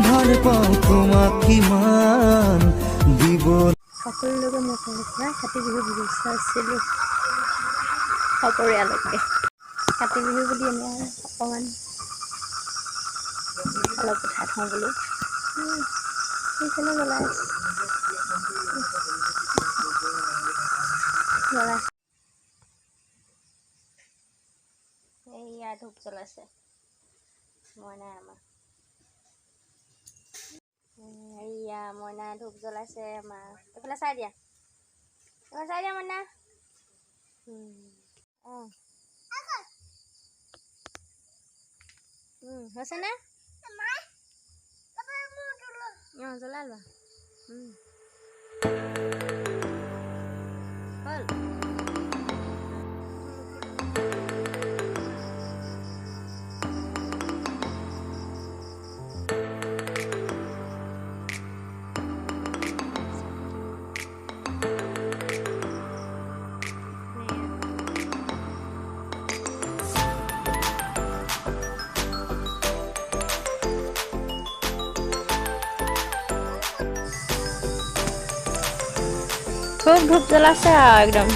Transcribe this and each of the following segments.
ভাল পাওঁ তোমাক কিমান দিব। সকলোকে মই পৰা কাতি বিহু শুভেচ্ছা আছিলোঁ সপৰিয়ালকে। কাতি বিহু বুলি এনে অকণমান অলপ উঠাই থওঁ বোলো। সেইকাৰণে জ্বলাই এইয়া ধূপ জ্বলাইছে মইনাই আমাৰ। এইয়া মইনাই ধূপ জ্বলাইছে আমাৰ। এইফালে চাই দিয়া, এইফালে চাই দিয়া মইনা। হৈছেনে? জ্বলাই লোৱা হ'ল। খুব ধূপ জ্বলাছে আৰু একদম।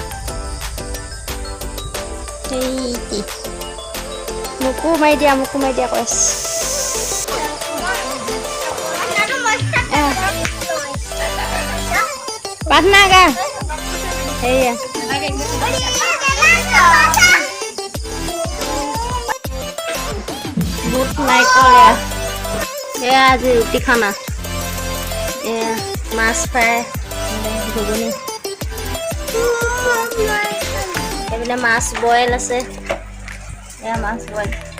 মোকো মাৰি দিয়া কৈ প্ৰাৰ্থনা গা। সেয়া বুট নাৰিকল এয়া আজি ৰুটি খানা। এয়া মাছ ফ্ৰাই, ঘুগুনি, এইপিনে মাছ বইল আছে। এয়া মাছ বইল।